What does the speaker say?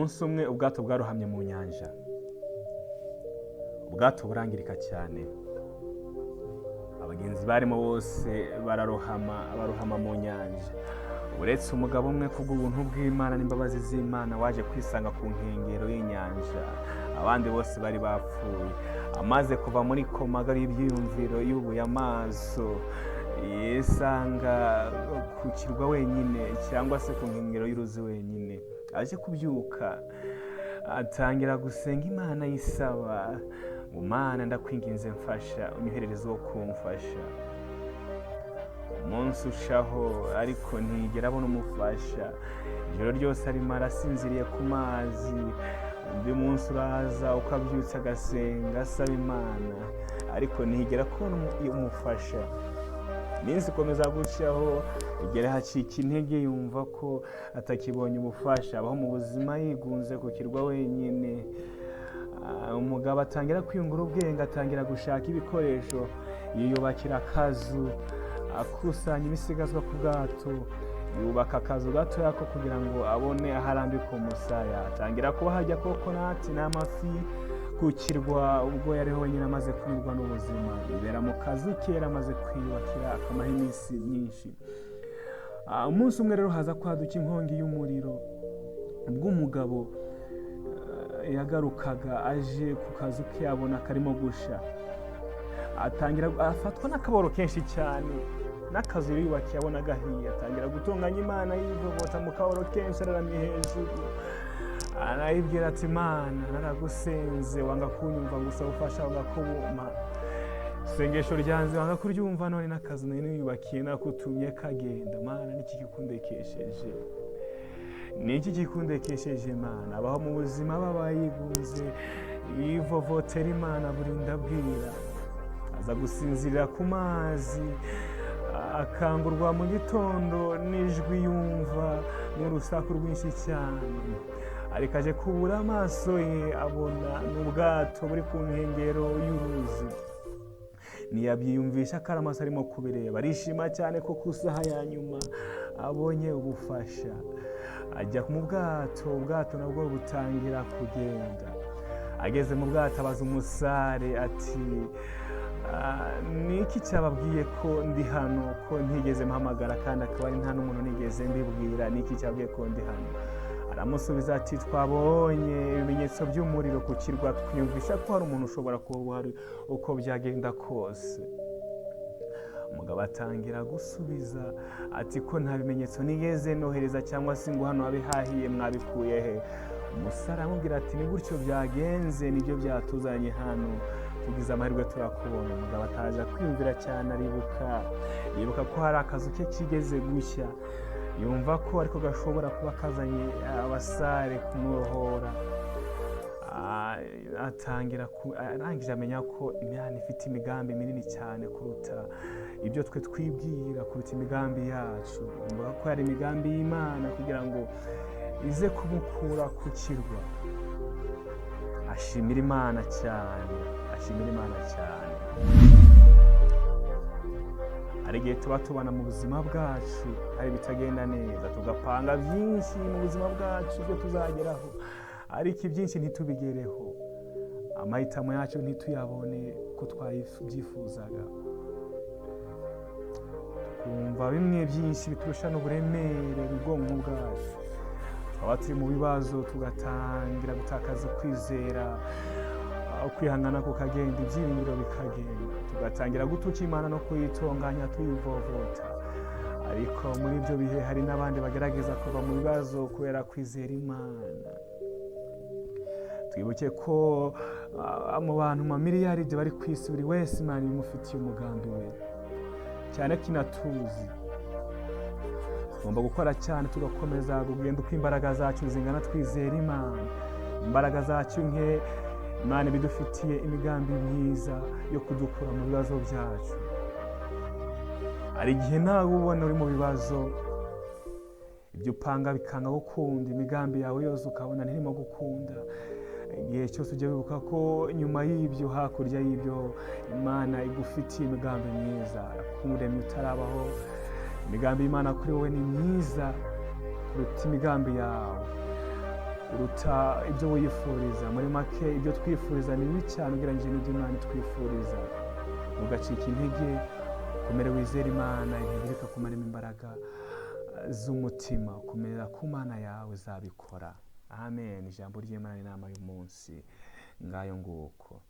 umunsi umwe ubwato bwarohamye mu nyanja, ubwato burangirika cyane, abagenzi barimo bose barohama mu nyanja, uretse umugabo umwe kubw'ubuntu bw'Imana n'imbabazi z'Imana waje kwisanga ku nkengero y'inyanja. Abandi bose bari bapfuye. Amaze kuva muri koma y'ibyiyumviro yubuye amaso, yisanga ku kirwa wenyine cyangwa se ku nkengero y'uruzi wenyine. Aje kubyuka atangira gusenga Imana yisaba ngo Mana ndakwinginze mfasha, unyoherereze wo kumfasha. Umunsi ushaho ariko ntigera abona umufasha. Ijoro ryose arimo arasinziriye ku mazi. Undi munsi uraza ukabyutsa agasenga asaba Imana ariko ntigera kubona umufasha. Iminsi ikomeza gucaho, igera hacika intege, yumva ko atakibonye ubufasha, abaho mu buzima yigunze ku kirwa wenyine. Umugabo atangira kwiyungura ubwenge, atangira gushaka ibikoresho, yiyubakira akazu, akusanya ibisigazwa ku bwato, yubaka akazu gatoya ko kugira ngo abone aho arambika umusaya. Atangira kuba hajya kokonati n'amafi ku kirwa ubwo yariho wenyine amaze kunyurwa n'ubuzima. Yibera mu kazu kera amaze kwiyubakira akamaho iminsi myinshi. Umunsi umwe rero haza kwaduka inkongi y'umuriro. Ubwo umugabo yagarukaga aje ku kazu ke abona karimo gusha, atangira afatwa n'akaboro kenshi cyane, n'akazu yiyubakiye abona gahiye. Atangira gutunganya Imana yivovota mu kaboro kenshi, araramye hejuru, arayibwira ati Mana naragusenze wanga kunyumva, gusaba ubufasha wanga kubumpa. Isengesho ryanze wanga kuryumva, none n'akazu nari niyubakiye nakutumye kagenda. Mana niki kikundekesheje? Niki kikundekesheje Mana? Abaho mu buzima babayigunze, yivovotera Imana burinda bwira. Aza gusinzirira ku mazi, akangurwa mu gitondo n'ijwi yumva n'urusaku rwinshi cyane. Ariko aje kubura amaso ye abona n'ubwato buri ku nkengero y'uruzi. Ntiyabyiyumvisha ko ari amaso arimo kubireba. Arishima cyane ko ku isaha ya nyuma abonye ubufasha. Ajya mu bwato, ubwato nabwo butangira kugenda. Ageze mu bwato abaza umusare ati niki cyababwiye ko ndi hano, ko ntigeze mpamagara kandi akaba ari nta n'umuntu nigeze mbibwira? Niki cyababwiye ko ndi hano? Aramusubiza ati twabonye ibimenyetso by'umuriro ku kirwa, twiyumvisha ko hari umuntu ushobora kuba uhari uko byagenda kose. Umugabo atangira gusubiza ati ko nta bimenyetso nigeze nohereza cyangwa se ngo hano habe hahiye, mwabikuye he? Umusare amubwira ati ni gutyo byagenze, nibyo byatuzanye hano, tugize amahirwe turakubona. Umugabo ataje kwiyumvira cyane, yibuka ko hari akazu ke kigeze gushya, yumva ko ariko gashobora kuba kazanye abasare kumurohora. Arangije amenya ko Imana ifite imigambi minini cyane kuruta ibyo twe twibwira, kuruta imigambi yacu. Yumva ko hari imigambi y'Imana kugira ngo ize kumukura ku kirwa. Ashimira Imana cyane. Hari igihe tuba tubana mu buzima bwacu hari bitagenda neza, tugapanga byinshi mu buzima bwacu byo tuzageraho, ariko ibyinshi ntitubigereho. Amahitamo yacu ntituyabone ko twabyifuzaga. Kumva bimwe byinshi biturusha n'uburemere ubwonko bwacu. Twaba turi mu bibazo tugatangira gutakaza kwizera, kwihangana kukagenda, ibyiringiro bikagenda, tugatangira gutuka Imana no kuyitonganya tuyivovota. Ariko muri ibyo bihe hari n'abandi bagerageza kuva mu bibazo kubera kwizera Imana. Twibuke ko mu bantu mamiliyaride bari ku isi, buri wese Imana imufitiye umugambi we, cyane ko inatuzi. Tugomba gukora cyane tugakomeza kugenda uko imbaraga zacu zingana, twizera Imana. Imbaraga zacu nke, Imana bidufitiye imigambi myiza yo kudukura mu bibazo byacu. Hari igihe nawe ubona uri mu bibazo, ibyo upanga bikanga gukunda, imigambi yawe yose ukabona ntirimo gukunda. Igihe cyose ujya wibuka ko nyuma y'ibyo, hakurya y'ibyo, Imana igufitiye imigambi myiza. Kumuremyi utarabaho, imigambi y'Imana kuri wowe ni myiza kuruta imigambi yawe. uruta ibyo wiyifuriza. Muri make ibyo twifuriza ni bibi cyane ugereranyije n'ibyo Imana itwifuriza. Ntugacike intege, komera wizere Imana, intege ikakumaramo imbaraga z'umutima, komera ku Mana yawe izabikora. Amen. Ijambo ry'Imana n'inama y'umunsi ngayo nguko.